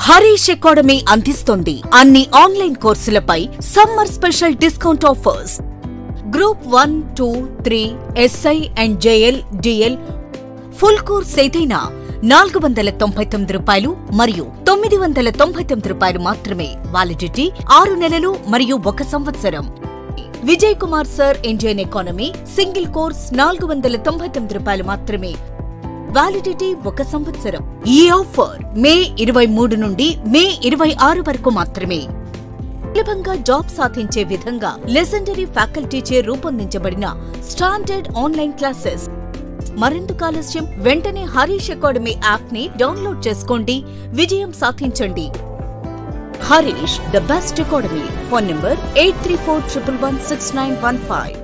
Harish academy అందిస్తోంది అన్ని online కోర్సులపై summer special discount offers. Group 1, 2, 3 SI and JL, DL full course ఏదైనా ₹499 మరియు ₹999 మాత్రమే. వాలిడిటీ 6 నెలలు మరియు 1 సంవత్సరం. Vijay Kumar sir Indian economy single course ₹499 మాత్రమే. వాలిడిటీ 1 సంవత్సరం. ఈ ఆఫర్ మే 23 నుండి మే 26 వరకు మాత్రమే. సులభంగా జాబ్ సాధించే విధంగా లెజెండరీ ఫ్యాకల్టీచే రూపొందించబడిన స్టాండర్డ్ ఆన్లైన్ క్లాసెస్. మరెందుకు ఆలస్యం? వెంటనే హరీష్ అకాడమీ యాప్ ని డౌన్లోడ్ చేసుకోండి, విజయం సాధించండి. Harish the best academy. Phone number 8341116915.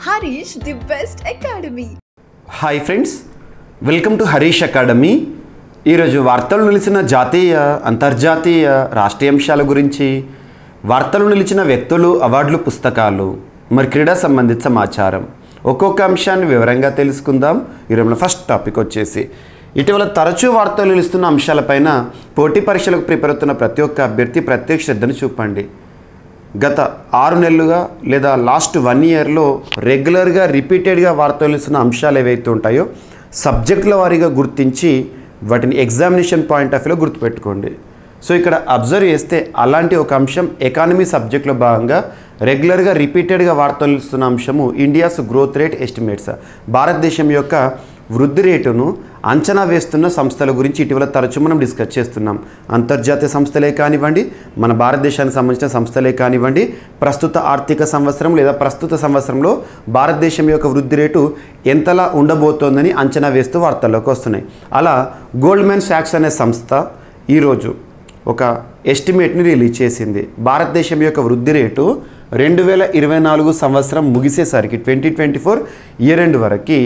Harish, the best academy. Hi friends, welcome to Harish academy. ఈరోజు వార్తలు నిలిచిన జాతీయ, అంతర్జాతీయ, రాష్ట్రీయ అంశాల గురించి, వార్తలు నిలిచిన వ్యక్తులు, అవార్డులు, పుస్తకాలు, మరి క్రీడా సంబంధిత సమాచారం, ఒక్కొక్క అంశాన్ని వివరంగా తెలుసుకుందాం. ఈరోజు ఫస్ట్ టాపిక్ వచ్చేసి ఇటీవల తరచూ వార్తలు నిలుస్తున్న అంశాలపైన పోటీ పరీక్షలకు ప్రిపేర్ అవుతున్న ప్రతి ఒక్క అభ్యర్థి ప్రత్యేక శ్రద్ధను చూపండి. గత 6 నెలలుగా లేదా లాస్ట్ 1 ఇయర్లో రెగ్యులర్గా రిపీటెడ్గా వార్తలు నిలుస్తున్న అంశాలు ఏవైతే ఉంటాయో సబ్జెక్టుల వారీగా గుర్తించి వాటిని ఎగ్జామినేషన్ పాయింట్ ఆఫ్ వ్యూలో గుర్తుపెట్టుకోండి. సో ఇక్కడ అబ్జర్వ్ చేస్తే అలాంటి ఒక అంశం ఎకానమీ సబ్జెక్టులో భాగంగా రెగ్యులర్గా రిపీటెడ్గా వార్తలు నిలుస్తున్న అంశము ఇండియాస్ గ్రోత్ రేట్ ఎస్టిమేట్స్. భారతదేశం యొక్క వృద్ధి రేటును అంచనా వేస్తున్న సంస్థల గురించి ఇటీవల తరచూ మనం డిస్కస్ చేస్తున్నాం. అంతర్జాతీయ సంస్థలే కానివ్వండి, మన భారతదేశానికి సంబంధించిన సంస్థలే కానివ్వండి, ప్రస్తుత ఆర్థిక సంవత్సరం లేదా ప్రస్తుత సంవత్సరంలో భారతదేశం యొక్క వృద్ధి రేటు ఎంతలా ఉండబోతోందని అంచనా వేస్తూ వార్తల్లోకి వస్తున్నాయి. అలా గోల్డ్మెన్ సాక్స్ అనే సంస్థ ఈరోజు ఒక ఎస్టిమేట్ని రిలీజ్ చేసింది. భారతదేశం యొక్క వృద్ధి రేటు 2024 సంవత్సరం ముగిసేసరికి 2024 ఇయర్ ఎండ్ వరకు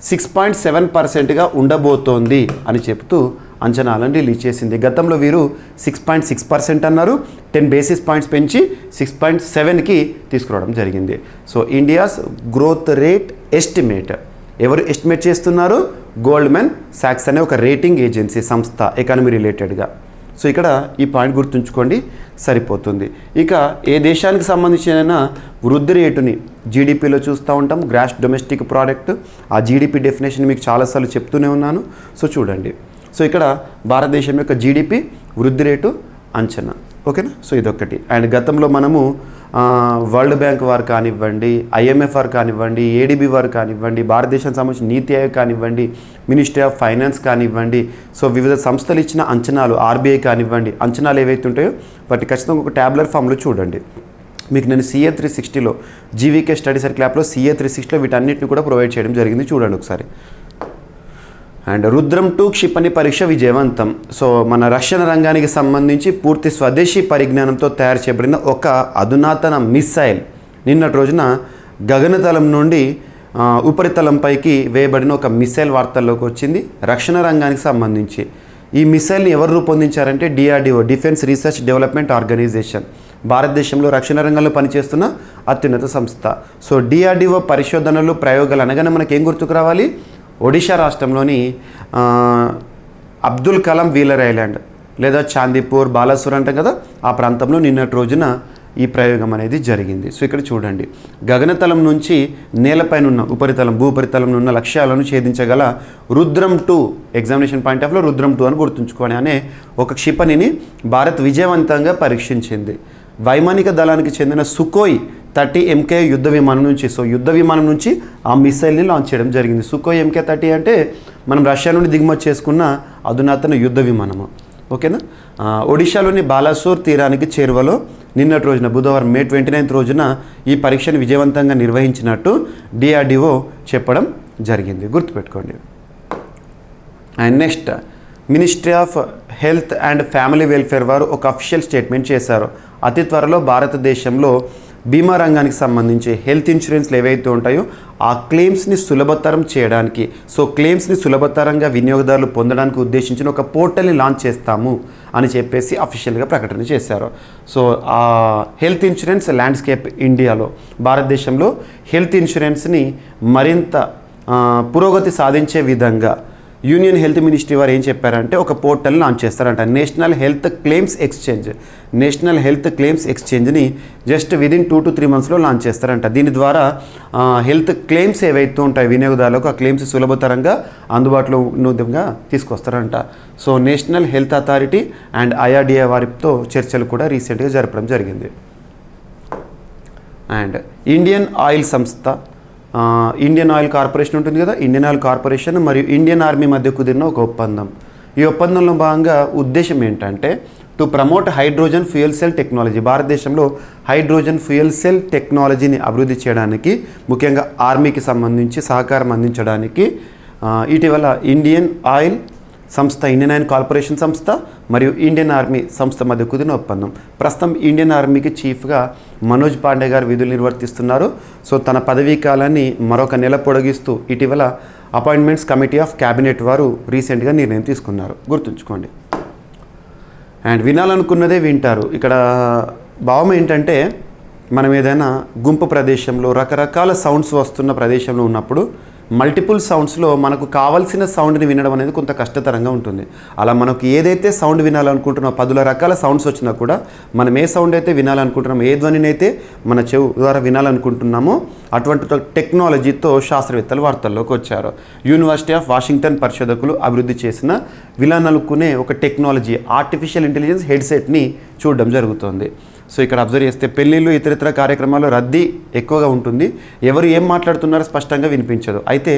6.7%గా ఉండబోతోంది అని చెప్తూ అంచనాలను రిలీజ్ చేసింది. గతంలో వీరు 6.6% అన్నారు. 10 బేసిస్ పాయింట్స్ పెంచి 6.7కి తీసుకురావడం జరిగింది. So India's growth rate estimate ఎవరు ఎస్టిమేట్ చేస్తున్నారు? గోల్డ్మెన్ సాక్స్ అనే ఒక రేటింగ్ ఏజెన్సీ సంస్థ ఎకానమీ రిలేటెడ్గా. సో ఇక్కడ ఈ పాయింట్ గుర్తుంచుకోండి, సరిపోతుంది. ఇక ఏ దేశానికి సంబంధించిన వృద్ధి రేటుని జీడిపిలో చూస్తూ ఉంటాం, గ్రాస్ డొమెస్టిక్ ప్రోడక్ట్. ఆ జీడిపి డెఫినేషన్ మీకు చాలాసార్లు చెప్తూనే ఉన్నాను. సో చూడండి, సో ఇక్కడ భారతదేశం యొక్క జీడిపి వృద్ధి రేటు అంచనా, ఓకేనా. సో ఇదొకటి. అండ్ గతంలో మనము వరల్డ్ బ్యాంక్ వారు కానివ్వండి, IMF వారు కానివ్వండి, ADB వారు కానివ్వండి, భారతదేశానికి సంబంధించిన నీతి ఆయోగ్ కానివ్వండి, మినిస్ట్రీ ఆఫ్ ఫైనాన్స్ కానివ్వండి, సో వివిధ సంస్థలు ఇచ్చిన అంచనాలు, RBI కానివ్వండి, అంచనాలు ఏవైతే ఉంటాయో వాటి ఖచ్చితంగా ఒక ట్యాబ్లర్ ఫామ్లో చూడండి. మీకు నేను CA 360లో GVK స్టడీ సర్కిల్ యాప్లో CA 360లో వీటన్నిటిని కూడా ప్రొవైడ్ చేయడం జరిగింది, చూడండి ఒకసారి. అండ్ రుద్రం 2 క్షిపణి పరీక్ష విజయవంతం. సో మన రక్షణ రంగానికి సంబంధించి పూర్తి స్వదేశీ పరిజ్ఞానంతో తయారు చేయబడిన ఒక అధునాతన మిస్సైల్ నిన్నటి రోజున గగనతలం నుండి ఉపరితలంపైకి వేయబడిన ఒక మిస్సైల్ వార్తల్లోకి వచ్చింది. రక్షణ రంగానికి సంబంధించి ఈ మిస్సైల్ని ఎవరు రూపొందించారంటే DRDO, defence research development organisation. భారతదేశంలో రక్షణ రంగంలో పనిచేస్తున్న అత్యున్నత సంస్థ. సో DRDO పరిశోధనలు, ప్రయోగాలు అనగానే మనకేం గుర్తుకు రావాలి? ఒడిషా రాష్ట్రంలోని అబ్దుల్ కలాం వీలర్ ఐలాండ్ లేదా చాందీపూర్, బాలాసూర్ అంటాం కదా, ఆ ప్రాంతంలో నిన్నటి రోజున ఈ ప్రయోగం అనేది జరిగింది. సో ఇక్కడ చూడండి, గగనతలం నుంచి నేలపైన ఉన్న ఉపరితలం, భూపరితలంలో ఉన్న లక్ష్యాలను ఛేదించగల రుద్రం 2 ఎగ్జామినేషన్ పాయింట్ ఆఫ్ లో రుద్రం 2 అని గుర్తుంచుకోండి అనే ఒక క్షిపణిని భారత్ విజయవంతంగా పరీక్షించింది. వైమానిక దళానికి చెందిన సుఖోయ్ 30 MK యుద్ధ విమానం నుంచి, సో యుద్ధ విమానం నుంచి ఆ మిసైల్ని లాంచ్ చేయడం జరిగింది. సుఖోయ్ MK-30 అంటే మనం రష్యా నుండి దిగుమతి చేసుకున్న అధునాతన యుద్ధ విమానము, ఓకేనా. ఒడిశాలోని బాలాసోర్ తీరానికి చేరువలో నిన్నటి రోజున బుధవారం మే 29 రోజున ఈ పరీక్షను విజయవంతంగా నిర్వహించినట్టు DRDO చెప్పడం జరిగింది, గుర్తుపెట్టుకోండి. And next, ministry of health and family welfare వారు ఒక అఫీషియల్ స్టేట్మెంట్ చేశారు. అతి త్వరలో భారతదేశంలో బీమా రంగానికి సంబంధించి హెల్త్ ఇన్సూరెన్స్లు ఏవైతే ఉంటాయో ఆ క్లెయిమ్స్ని సులభతరం చేయడానికి, సో క్లెయిమ్స్ని సులభతరంగా వినియోగదారులు పొందడానికి ఉద్దేశించిన ఒక పోర్టల్ని లాంచ్ చేస్తాము అని చెప్పేసి అఫీషియల్గా ప్రకటన చేశారు. సో ఆ హెల్త్ ఇన్సూరెన్స్ ల్యాండ్స్కేప్ ఇండియాలో భారతదేశంలో హెల్త్ ఇన్సూరెన్స్ని మరింత పురోగతి సాధించే విధంగా యూనియన్ హెల్త్ మినిస్ట్రీ వారు ఏం చెప్పారంటే ఒక పోర్టల్ లాంచ్ చేస్తారంట. నేషనల్ హెల్త్ క్లెయిమ్స్ ఎక్స్చేంజ్ని జస్ట్ విదిన్ 2 to 3 monthsలో లాంచ్ చేస్తారంట. దీని ద్వారా హెల్త్ క్లెయిమ్స్ ఏవైతే ఉంటాయో వినియోగదారులకు ఆ క్లెయిమ్స్ సులభతరంగా అందుబాటులో ఉన్న విధంగా తీసుకొస్తారంట. So national health authority and IRDA వారితో చర్చలు కూడా రీసెంట్గా జరపడం జరిగింది. అండ్ ఇండియన్ ఆయిల్ సంస్థ, ఇండియన్ ఆయిల్ కార్పొరేషన్ ఉంటుంది కదా, ఇండియన్ ఆయిల్ కార్పొరేషన్ మరియు ఇండియన్ ఆర్మీ మధ్య కుదిరిన ఒక ఒప్పందం. ఈ ఒప్పందంలో భాగంగా ఉద్దేశం ఏంటంటే to promote hydrogen fuel cell technology. భారతదేశంలో హైడ్రోజన్ ఫ్యూయల్ సెల్ టెక్నాలజీని అభివృద్ధి చేయడానికి, ముఖ్యంగా ఆర్మీకి సంబంధించి సహకారం అందించడానికి ఇటీవల ఇండియన్ ఆయిల్ సంస్థ, ఇండియన్ ఆయిల్ కార్పొరేషన్ సంస్థ మరియు ఇండియన్ ఆర్మీ సంస్థ మధ్య కుదిరిన ఒప్పందం. ప్రస్తుతం ఇండియన్ ఆర్మీకి చీఫ్గా మనోజ్ పాండే గారు విధులు నిర్వర్తిస్తున్నారు. సో తన పదవీ కాలాన్ని మరొక నెల పొడిగిస్తూ ఇటీవల అపాయింట్మెంట్స్ కమిటీ ఆఫ్ క్యాబినెట్ వారు రీసెంట్గా నిర్ణయం తీసుకున్నారు, గుర్తుంచుకోండి. అండ్ వినాలనుకున్నదే వింటారు. ఇక్కడ భావం ఏంటంటే మనం ఏదైనా గుంపు ప్రదేశంలో రకరకాల సౌండ్స్ వస్తున్న ప్రదేశంలో ఉన్నప్పుడు మల్టిపుల్ సౌండ్స్లో మనకు కావాల్సిన సౌండ్ని వినడం అనేది కొంత కష్టతరంగా ఉంటుంది. అలా మనకు ఏదైతే సౌండ్ వినాలనుకుంటున్నామో 10 రకాల సౌండ్స్ వచ్చినా కూడా మనం ఏ సౌండ్ అయితే వినాలనుకుంటున్నామో, ఏ ధ్వనినైతే మన చెవు ద్వారా వినాలనుకుంటున్నామో అటువంటి టెక్నాలజీతో శాస్త్రవేత్తలు వార్తల్లోకి వచ్చారు. యూనివర్సిటీ ఆఫ్ వాషింగ్టన్ పరిశోధకులు అభివృద్ధి చేసిన వినాలనుకునే ఒక టెక్నాలజీ ఆర్టిఫిషియల్ ఇంటెలిజెన్స్ హెడ్సెట్ని చూడడం జరుగుతుంది. సో ఇక్కడ అబ్జర్వ్ చేస్తే పెళ్ళిళ్ళు ఇతరితర కార్యక్రమాల్లో రద్దీ ఎక్కువగా ఉంటుంది. ఎవరు ఏం మాట్లాడుతున్నారో స్పష్టంగా వినిపించదు. అయితే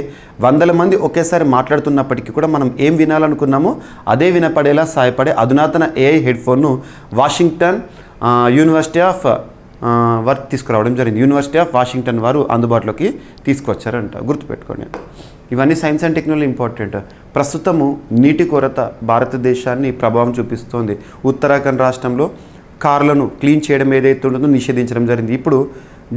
100 మంది ఒకేసారి మాట్లాడుతున్నప్పటికీ కూడా మనం ఏం వినాలనుకున్నామో అదే వినపడేలా సహాయపడే అధునాతన AI హెడ్ఫోన్ను వాషింగ్టన్ యూనివర్సిటీ ఆఫ్ వారు తీసుకురావడం జరిగింది. యూనివర్సిటీ ఆఫ్ వాషింగ్టన్ వారు అందుబాటులోకి తీసుకొచ్చారంట, గుర్తుపెట్టుకోండి. ఇవన్నీ సైన్స్ అండ్ టెక్నాలజీ ఇంపార్టెంట్. ప్రస్తుతము నీటి కొరత భారతదేశాన్ని ప్రభావం చూపిస్తోంది. ఉత్తరాఖండ్ రాష్ట్రంలో కార్లను క్లీన్ చేయడం ఏదైతే ఉంటుందో నిషేధించడం జరిగింది. ఇప్పుడు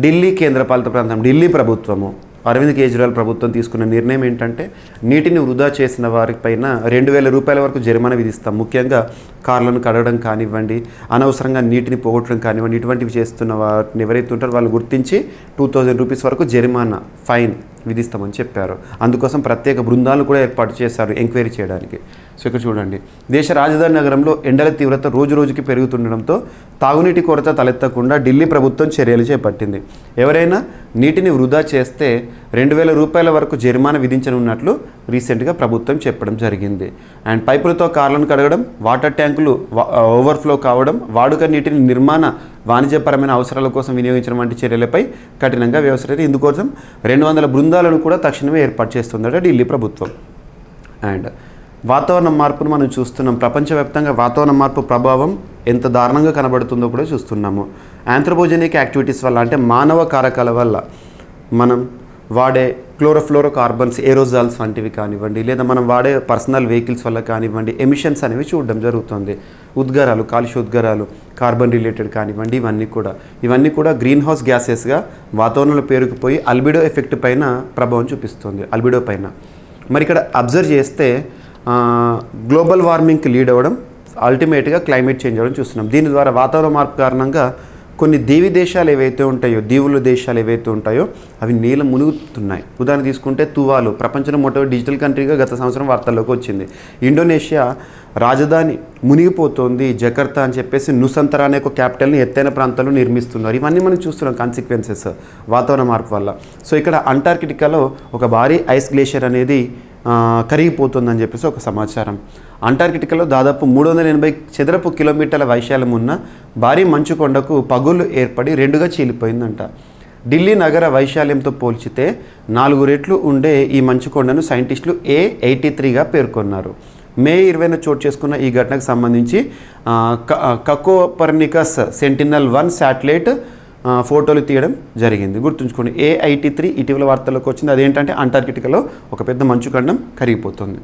ఢిల్లీ కేంద్రపాలిత ప్రాంతం, ఢిల్లీ ప్రభుత్వము, అరవింద్ కేజ్రీవాల్ ప్రభుత్వం తీసుకున్న నిర్ణయం ఏంటంటే నీటిని వృధా చేసిన వారిపైన 2000 రూపాయల వరకు జరిమానా విధిస్తాం. ముఖ్యంగా కార్లను కడగడం కానివ్వండి, అనవసరంగా నీటిని పోగొట్టడం కానివ్వండి, ఇటువంటివి చేస్తున్న వారిని ఎవరైతే ఉంటారో వాళ్ళు గుర్తించి 2000 రూపీస్ వరకు జరిమానా, ఫైన్ విధిస్తామని చెప్పారు. అందుకోసం ప్రత్యేక బృందాలను కూడా ఏర్పాటు చేశారు ఎంక్వైరీ చేయడానికి. సో ఇక్కడ చూడండి, దేశ రాజధాని నగరంలో ఎండల తీవ్రత రోజు రోజుకి పెరుగుతుండడంతో తాగునీటి కొరత తలెత్తకుండా ఢిల్లీ ప్రభుత్వం చర్యలు చేపట్టింది. ఎవరైనా నీటిని వృధా చేస్తే 2000 రూపాయల వరకు జరిమానా విధించనున్నట్లు రీసెంట్గా ప్రభుత్వం చెప్పడం జరిగింది. అండ్ పైపులతో కార్లను కడగడం, వాటర్ ట్యాంకులు ఓవర్ఫ్లో కావడం, వాడుక నీటిని నిర్మాణ వాణిజ్యపరమైన అవసరాల కోసం వినియోగించడం వంటి చర్యలపై కఠినంగా వ్యవహరిస్తుంది. ఇందుకోసం 200 బృందాలను కూడా తక్షణమే ఏర్పాటు చేస్తుందట ఢిల్లీ ప్రభుత్వం. అండ్ వాతావరణ మార్పును మనం చూస్తున్నాం. ప్రపంచవ్యాప్తంగా వాతావరణ మార్పు ప్రభావం ఎంత దారుణంగా కనబడుతుందో కూడా చూస్తున్నాము. ఆంథ్రోపోజెనిక్ యాక్టివిటీస్ వల్ల, అంటే మానవ కారకాల వల్ల మనం వాడే క్లోరోఫ్లోరో కార్బన్స్, ఏరోజాల్స్ వంటివి కానివ్వండి, లేదా మనం వాడే పర్సనల్ వెహికల్స్ వల్ల కానివ్వండి, ఎమిషన్స్ అనేవి చూడడం జరుగుతుంది. ఉద్గారాలు, కాలుష్య ఉద్గారాలు, కార్బన్ రిలేటెడ్ కానివ్వండి, ఇవన్నీ కూడా గ్రీన్ హౌస్ గ్యాసెస్గా వాతావరణంలో పేరుకుపోయి అల్బిడో ఎఫెక్ట్ పైన ప్రభావం చూపిస్తుంది, అల్బిడో పైన. మరి ఇక్కడ అబ్జర్వ్ చేస్తే గ్లోబల్ వార్మింగ్కి లీడ్ అవ్వడం, అల్టిమేట్గా క్లైమేట్ చేంజ్ అవ్వడం చూస్తున్నాం. దీని ద్వారా వాతావరణ మార్పు కారణంగా కొన్ని దీవి దేశాలు ఏవైతే ఉంటాయో, దీవుల దేశాలు ఏవైతే ఉంటాయో అవి నీళ్ళ మునుగుతున్నాయి. ఉదాహరణ తీసుకుంటే తువాలు ప్రపంచంలో మొట్టమొదటి డిజిటల్ కంట్రీగా గత సంవత్సరం వార్తల్లోకి వచ్చింది. ఇండోనేషియా రాజధాని మునిగిపోతుంది, జకర్తా అని చెప్పేసి నుసంతరా అనే ఒక క్యాపిటల్ని ఎత్తైన ప్రాంతాల్లో నిర్మిస్తున్నారు. ఇవన్నీ మనం చూస్తున్నాం కాన్సిక్వెన్సెస్ వాతావరణ మార్పు వల్ల. సో ఇక్కడ అంటార్కిటికాలో ఒక భారీ ఐస్ గ్లేషియర్ అనేది కరిగిపోతుందని చెప్పేసి ఒక సమాచారం. అంటార్కిటికాలో దాదాపు 380 చదరపు కిలోమీటర్ల వైశాల్యం ఉన్న భారీ మంచు కొండకు పగుళ్ళు ఏర్పడి 2గా చీలిపోయిందంట. ఢిల్లీ నగర వైశాల్యంతో పోల్చితే 4 రెట్లు ఉండే ఈ మంచు కొండను సైంటిస్టులు A83గా పేర్కొన్నారు. మే 20న చోటు చేసుకున్న ఈ ఘటనకు సంబంధించి కోపర్నికస్ సెంటినల్-1 శాటిలైట్ ఫోటోలు తీయడం జరిగింది. గుర్తుంచుకోండి, A83 ఇటీవల వార్తల్లోకి వచ్చింది. అదేంటంటే అంటార్కిటికాలో ఒక పెద్ద మంచు ఖండం కరిగిపోతుంది.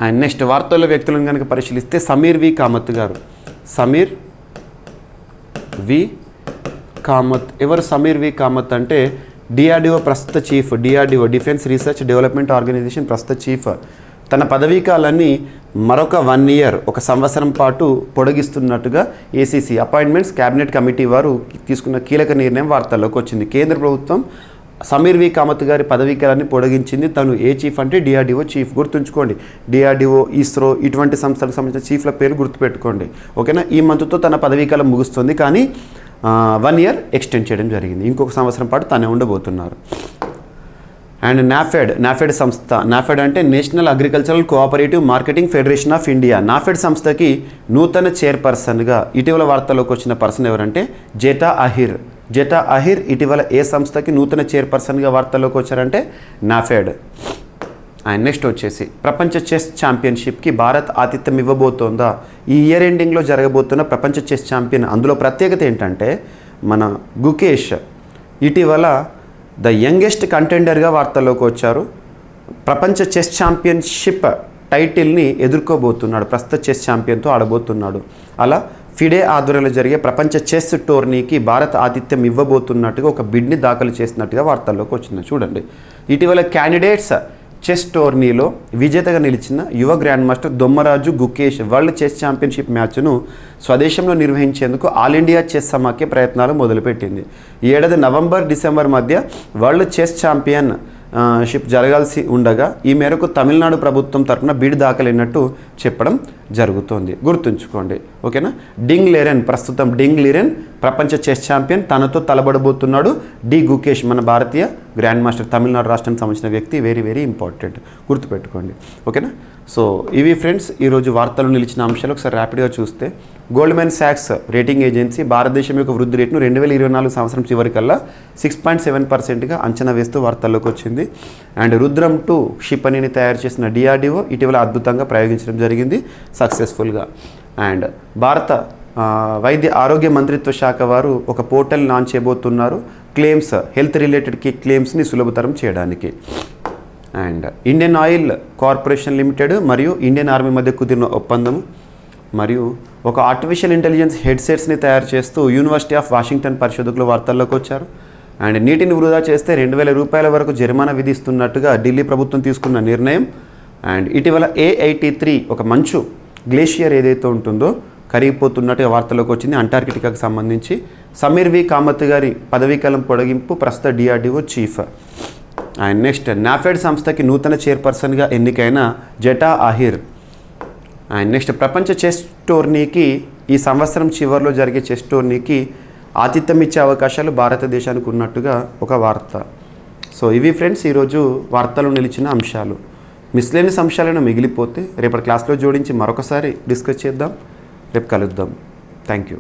అండ్ నెక్స్ట్ వార్తల్లో వ్యక్తులను కనుక పరిశీలిస్తే సమీర్ వి కామత్ గారు, సమీర్ వి కామత్. ఎవరు సమీర్ వి కామత్ అంటే డిఆర్డిఓ ప్రస్తుత chief, DRDO defence research development organisation ప్రస్తుత చీఫ్. తన పదవీ కాలాన్ని మరొక 1 year, 1 సంవత్సరం పాటు పొడిగిస్తున్నట్టుగా ఏసీసీ అపాయింట్మెంట్స్ క్యాబినెట్ కమిటీ వారు తీసుకున్న కీలక నిర్ణయం వార్తల్లోకి వచ్చింది. కేంద్ర ప్రభుత్వం సమీర్ వి కామత్ గారి పదవీ కాలాన్ని పొడిగించింది. తను ఏ చీఫ్ అంటే డిఆర్డిఓ చీఫ్. గుర్తుంచుకోండి, డిఆర్డిఓ, ఇస్రో ఇటువంటి సంస్థలకు సంబంధించిన చీఫ్ల పేరు గుర్తుపెట్టుకోండి. ఓకేనా. ఈ మంత్తో తన పదవీ కాలం ముగుస్తుంది, కానీ 1 year ఎక్స్టెండ్ చేయడం జరిగింది. ఇంకొక సంవత్సరం పాటు తానే ఉండబోతున్నారు. అండ్ నాఫెడ్ సంస్థ. నాఫెడ్ అంటే national agricultural cooperative marketing federation of India. NAFED సంస్థకి నూతన చైర్పర్సన్గా ఇటీవల వార్తలోకి వచ్చిన పర్సన్ ఎవరంటే జెటా అహిర్ ఇటీవల ఏ సంస్థకి నూతన చైర్పర్సన్గా వార్తల్లోకి వచ్చారంటే నాఫెడ్. అండ్ నెక్స్ట్ వచ్చేసి ప్రపంచ చెస్ ఛాంపియన్షిప్కి భారత్ ఆతిథ్యం ఇవ్వబోతోందా? ఈ ఇయర్ ఎండింగ్లో జరగబోతున్న ప్రపంచ చెస్ ఛాంపియన్. అందులో ప్రత్యేకత ఏంటంటే మన గుకేష్ ఇటీవల ద యంగెస్ట్ కంటెండర్గా వార్తల్లోకి వచ్చారు. ప్రపంచ చెస్ ఛాంపియన్షిప్ టైటిల్ని ఎదుర్కోబోతున్నాడు. ప్రస్తుత చెస్ ఛాంపియన్తో ఆడబోతున్నాడు. అలా ఫిడే ఆధ్వర్యంలో జరిగే ప్రపంచ చెస్ టోర్నీకి భారత్ ఆతిథ్యం ఇవ్వబోతున్నట్టుగా ఒక బిడ్ని దాఖలు చేసినట్టుగా వార్తల్లోకి వచ్చింది. చూడండి, ఇటీవల క్యాండిడేట్స్ చెస్ టోర్నీలో విజేతగా నిలిచిన యువ grand master Dommaraju Gukesh world chess championship మ్యాచ్ను స్వదేశంలో నిర్వహించేందుకు ఆల్ ఇండియా చెస్ సమాఖ్య ప్రయత్నాలు మొదలుపెట్టింది. ఈ ఏడాది నవంబర్, డిసెంబర్ మధ్య వరల్డ్ చెస్ ఛాంపియన్షిప్ జరగాల్సి ఉండగా ఈ మేరకు తమిళనాడు ప్రభుత్వం తరఫున బిడ్ దాఖలైనట్టు చెప్పడం జరుగుతోంది. గుర్తుంచుకోండి. ఓకేనా. ప్రస్తుతం డింగ్ లిరెన్ ప్రపంచ చెస్ ఛాంపియన్. తనతో తలబడబోతున్నాడు డి గుకేష్, మన భారతీయ గ్రాండ్ మాస్టర్, తమిళనాడు రాష్ట్రానికి సంబంధించిన వ్యక్తి. వెరీ వెరీ ఇంపార్టెంట్, గుర్తుపెట్టుకోండి. ఓకేనా. సో ఇవి ఫ్రెండ్స్ ఈరోజు వార్తలు నిలిచిన అంశాలు. ఒకసారి ర్యాపిడ్గా చూస్తే గోల్డ్మెన్ సాక్స్ రేటింగ్ ఏజెన్సీ భారతదేశం యొక్క వృద్ధి రేటును 2024 సంవత్సరం చివరికల్లా 6.7%గా అంచనా వేస్తూ వార్తల్లోకి వచ్చింది. అండ్ రుద్రం 2 క్షిపణిని తయారు చేసిన డిఆర్డిఓ ఇటీవల అద్భుతంగా ప్రయోగించడం జరిగింది సక్సెస్ఫుల్గా. అండ్ భారత వైద్య ఆరోగ్య మంత్రిత్వ శాఖ వారు ఒక పోర్టల్ లాంచ్ చేయబోతున్నారు క్లెయిమ్స్, హెల్త్ రిలేటెడ్ క్లెయిమ్స్ని సులభతరం చేయడానికి. And Indian oil corporation limited మరియు ఇండియన్ ఆర్మీ మధ్య కుదిరిన ఒప్పందం, మరియు ఒక ఆర్టిఫిషియల్ ఇంటెలిజెన్స్ హెడ్సెట్స్ని తయారు చేస్తూ యూనివర్సిటీ ఆఫ్ వాషింగ్టన్ పరిశోధకులు వార్తల్లోకి వచ్చారు. అండ్ నీటిని వృధా చేస్తే 2,000 రూపాయల వరకు జరిమానా విధిస్తున్నట్టుగా ఢిల్లీ ప్రభుత్వం తీసుకున్న నిర్ణయం. అండ్ ఇటీవల A83 ఒక మంచు గ్లేషియర్ ఏదైతే ఉంటుందో కరిగిపోతున్నట్టుగా వార్తలోకి వచ్చింది అంటార్కిటికాకు సంబంధించి. సమీర్ వి కామత్ గారి పదవీకాలం పొడిగింపు, ప్రస్తుత DRDO chief. And next NAFED సంస్థకి నూతన చైర్పర్సన్గా ఎన్నికైన జెటా అహిర్. అండ్ నెక్స్ట్ ప్రపంచ చెస్ టోర్నీకి ఈ సంవత్సరం చివరిలో జరిగే చెస్ టోర్నీకి ఆతిథ్యం ఇచ్చే అవకాశాలు భారతదేశానికి ఉన్నట్టుగా ఒక వార్త. సో ఇవి ఫ్రెండ్స్ ఈరోజు వార్తలు నిలిచిన అంశాలు. మిస్లేనియస్ అంశాలను మిగిలిపోతే రేపటి క్లాస్లో జోడించి మరొకసారి డిస్కస్ చేద్దాం. రేపు కలుద్దాం. Thank you.